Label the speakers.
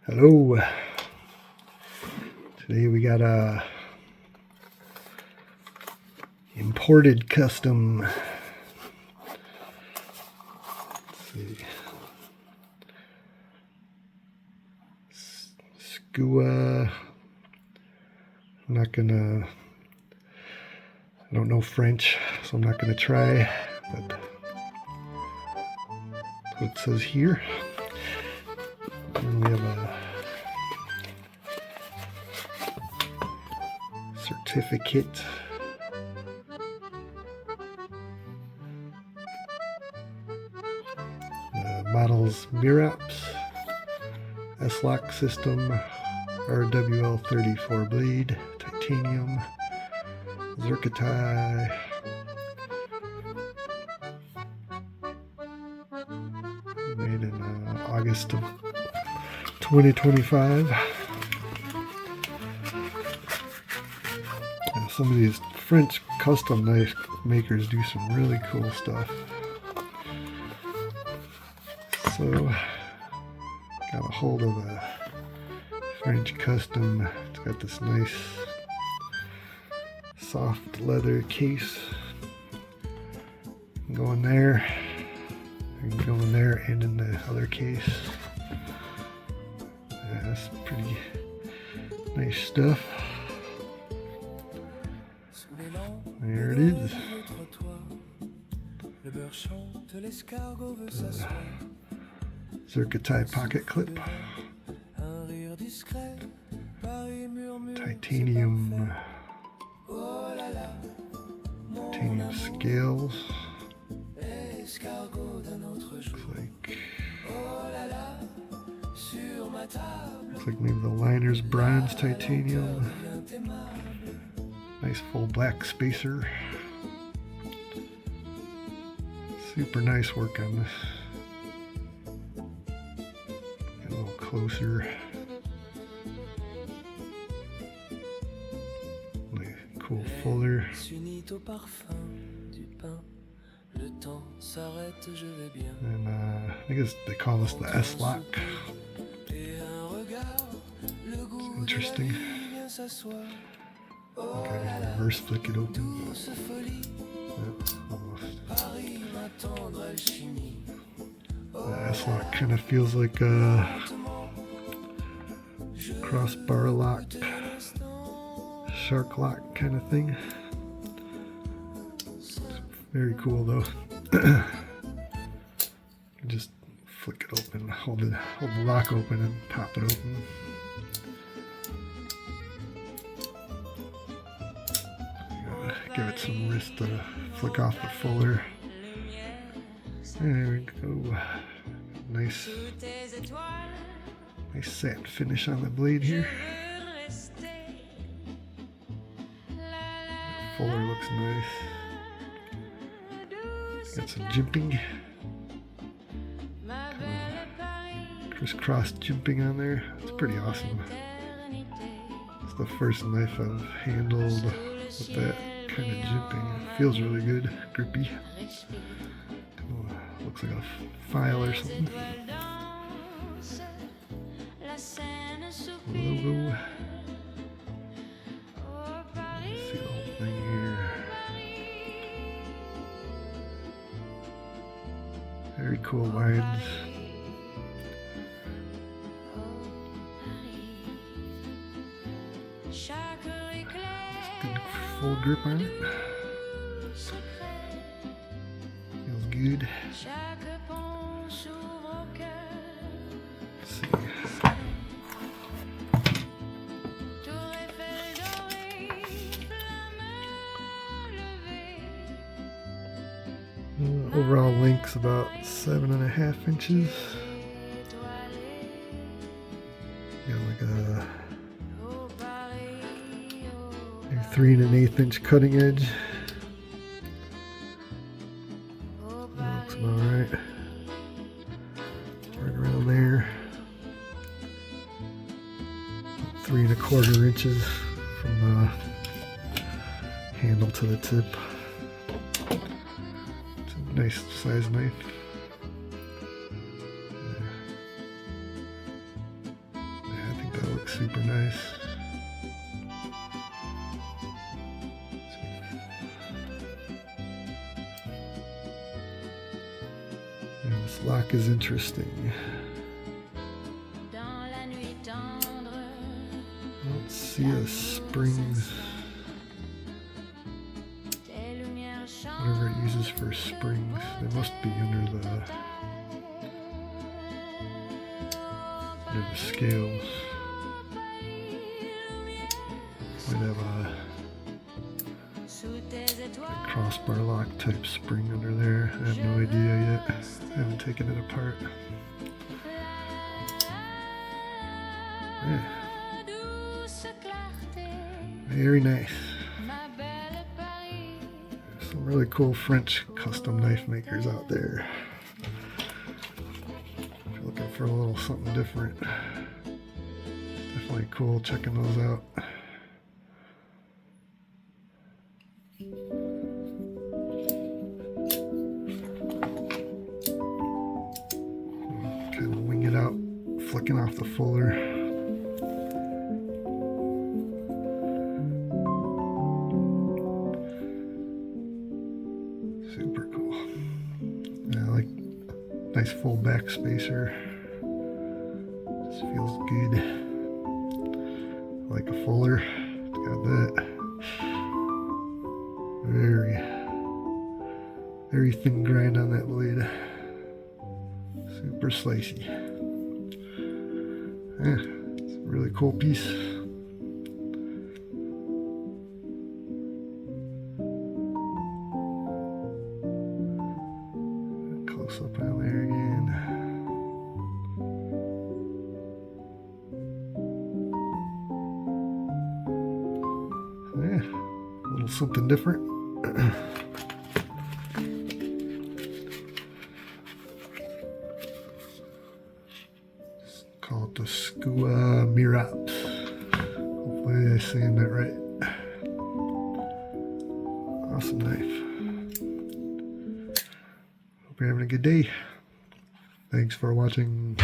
Speaker 1: Hello. Today we got a imported custom. Let's see. Skua. I don't know French, so I'm not gonna try, but that's what it says here. And we have a certificate. The model's Merops, S-Lock system, RWL34 blade, titanium, zirconia, made in August of 2025. Some of these French custom knife makers do some really cool stuff. So, got a hold of a French custom. It's got this nice soft leather case. Go in there. I can go in there and in the other case. Yeah, that's pretty nice stuff. There it is. Zirconia pocket clip. Titanium scales. Looks like maybe the liner's bronze titanium. Nice full black spacer. Super nice work on this. Get a little closer. Really cool fuller. And I think they call this the S-Lock. It's interesting. Okay, I can reverse flick it open. The S-Lock kind of feels like a crossbar lock, shark lock kind of thing. It's very cool though. Just flick it open, hold the lock open and pop it open. Give it some wrist to flick off the fuller. There we go. Nice satin finish on the blade here. The fuller looks nice. Got some jimping. Crisscross jimping on there. It's pretty awesome. It's the first knife I've handled with that kind of jimping. It feels really good, grippy. Looks like a file or something. Logo. Let's see the whole thing here. Very cool lines. Good full grip on it. Feels good. Let's see. Overall length's about 7.5 inches. Got like a 3 1/8 inch cutting edge. That looks about right. Right around there. 3 1/4 inches from the handle to the tip. It's a nice size knife. super nice. And this lock is interesting. I don't see a springs. Whatever it uses for springs, they must be under the scales. Might have a crossbar lock type spring under there. I have no idea yet. I haven't taken it apart. Yeah. Very nice. Some really cool French custom knife makers out there. If you're looking for a little something different, definitely cool checking those out. Kind of wing it out, flicking off the fuller. Super cool. Yeah, I like nice full back spacer. This feels good. I like a fuller. It's got that. Very thin grind on that blade. Super slicey. Yeah, it's a really cool piece. Close up on there again. Yeah, a little something different. Call it the Skua Merops. Hopefully I'm saying that right. Awesome knife. Hope you're having a good day. Thanks for watching.